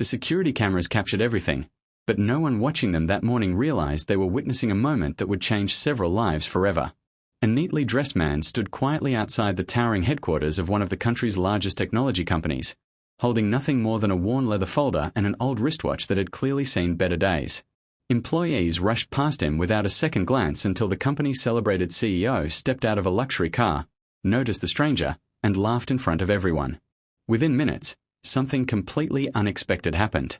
The security cameras captured everything, but no one watching them that morning realized they were witnessing a moment that would change several lives forever. A neatly dressed man stood quietly outside the towering headquarters of one of the country's largest technology companies, holding nothing more than a worn leather folder and an old wristwatch that had clearly seen better days. Employees rushed past him without a second glance until the company's celebrated CEO stepped out of a luxury car, noticed the stranger, and laughed in front of everyone. Within minutes, something completely unexpected happened.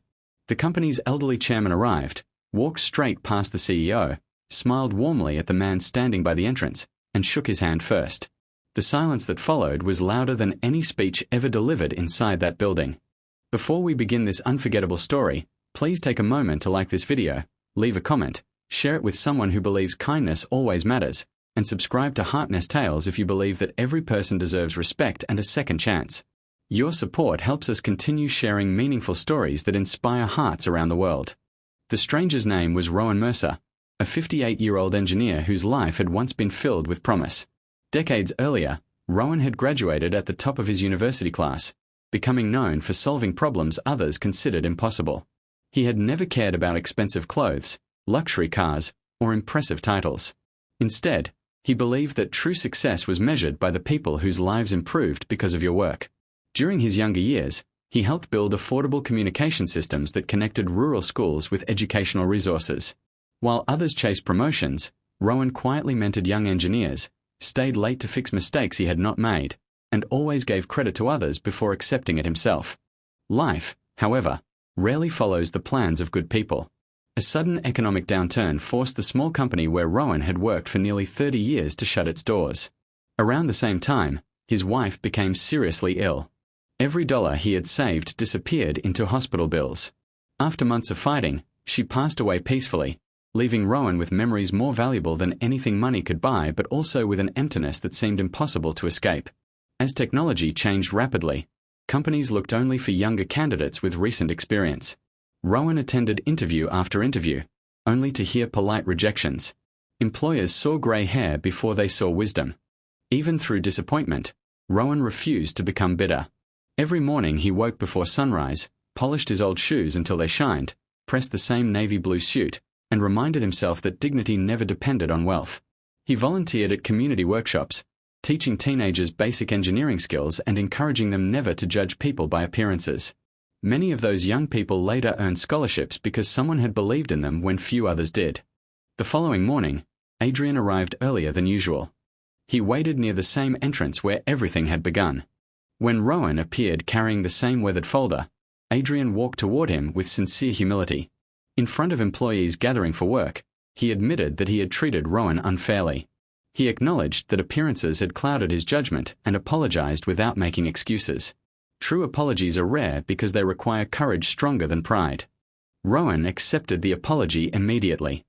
The company's elderly chairman arrived, walked straight past the CEO, smiled warmly at the man standing by the entrance, and shook his hand first. The silence that followed was louder than any speech ever delivered inside that building. Before we begin this unforgettable story, please take a moment to like this video, leave a comment, share it with someone who believes kindness always matters, and subscribe to HeartNest Tales if you believe that every person deserves respect and a second chance. Your support helps us continue sharing meaningful stories that inspire hearts around the world. The stranger's name was Rowan Mercer, a 58-year-old engineer whose life had once been filled with promise. Decades earlier, Rowan had graduated at the top of his university class, becoming known for solving problems others considered impossible. He had never cared about expensive clothes, luxury cars, or impressive titles. Instead, he believed that true success was measured by the people whose lives improved because of your work. During his younger years, he helped build affordable communication systems that connected rural schools with educational resources. While others chased promotions, Rowan quietly mentored young engineers, stayed late to fix mistakes he had not made, and always gave credit to others before accepting it himself. Life, however, rarely follows the plans of good people. A sudden economic downturn forced the small company where Rowan had worked for nearly 30 years to shut its doors. Around the same time, his wife became seriously ill. Every dollar he had saved disappeared into hospital bills. After months of fighting, she passed away peacefully, leaving Rowan with memories more valuable than anything money could buy, but also with an emptiness that seemed impossible to escape. As technology changed rapidly, companies looked only for younger candidates with recent experience. Rowan attended interview after interview, only to hear polite rejections. Employers saw grey hair before they saw wisdom. Even through disappointment, Rowan refused to become bitter. Every morning he woke before sunrise, polished his old shoes until they shined, pressed the same navy blue suit, and reminded himself that dignity never depended on wealth. He volunteered at community workshops, teaching teenagers basic engineering skills and encouraging them never to judge people by appearances. Many of those young people later earned scholarships because someone had believed in them when few others did. The following morning, Adrian arrived earlier than usual. He waited near the same entrance where everything had begun. When Rowan appeared carrying the same weathered folder, Adrian walked toward him with sincere humility. In front of employees gathering for work, he admitted that he had treated Rowan unfairly. He acknowledged that appearances had clouded his judgment and apologized without making excuses. True apologies are rare because they require courage stronger than pride. Rowan accepted the apology immediately.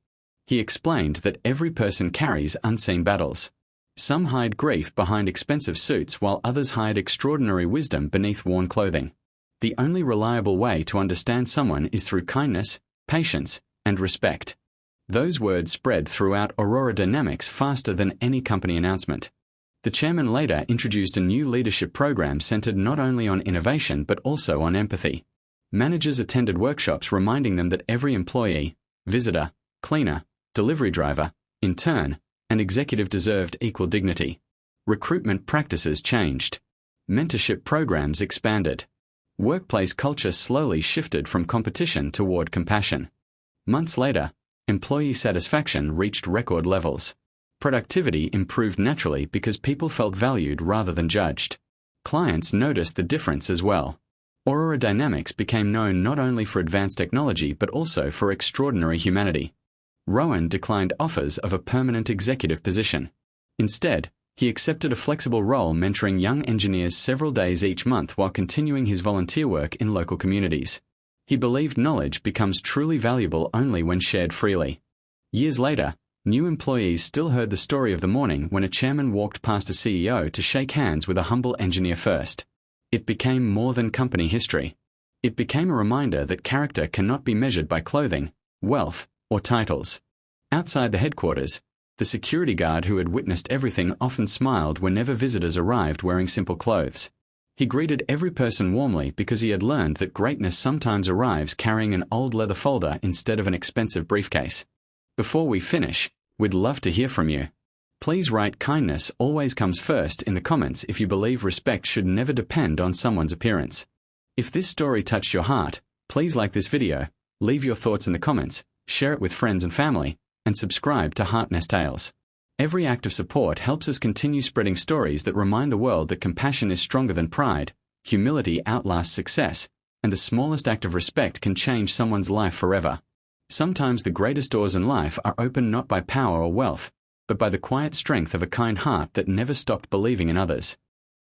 He explained that every person carries unseen battles. Some hide grief behind expensive suits while others hide extraordinary wisdom beneath worn clothing. The only reliable way to understand someone is through kindness, patience, and respect. Those words spread throughout Aurora Dynamics faster than any company announcement. The chairman later introduced a new leadership program centered not only on innovation but also on empathy. Managers attended workshops reminding them that every employee, visitor, cleaner, delivery driver, intern, and executive deserved equal dignity. Recruitment practices changed. Mentorship programs expanded. Workplace culture slowly shifted from competition toward compassion. Months later, employee satisfaction reached record levels. Productivity improved naturally because people felt valued rather than judged. Clients noticed the difference as well. Aurora Dynamics became known not only for advanced technology but also for extraordinary humanity. Rowan declined offers of a permanent executive position. Instead, he accepted a flexible role mentoring young engineers several days each month while continuing his volunteer work in local communities. He believed knowledge becomes truly valuable only when shared freely. Years later, new employees still heard the story of the morning when a chairman walked past a CEO to shake hands with a humble engineer first. It became more than company history. It became a reminder that character cannot be measured by clothing, wealth, or titles. Outside the headquarters, the security guard who had witnessed everything often smiled whenever visitors arrived wearing simple clothes. He greeted every person warmly because he had learned that greatness sometimes arrives carrying an old leather folder instead of an expensive briefcase. Before we finish, we'd love to hear from you. Please write "kindness always comes first" in the comments if you believe respect should never depend on someone's appearance. If this story touched your heart, please like this video, leave your thoughts in the comments, share it with friends and family, and subscribe to HeartNest Tales. Every act of support helps us continue spreading stories that remind the world that compassion is stronger than pride, humility outlasts success, and the smallest act of respect can change someone's life forever. Sometimes the greatest doors in life are opened not by power or wealth, but by the quiet strength of a kind heart that never stopped believing in others.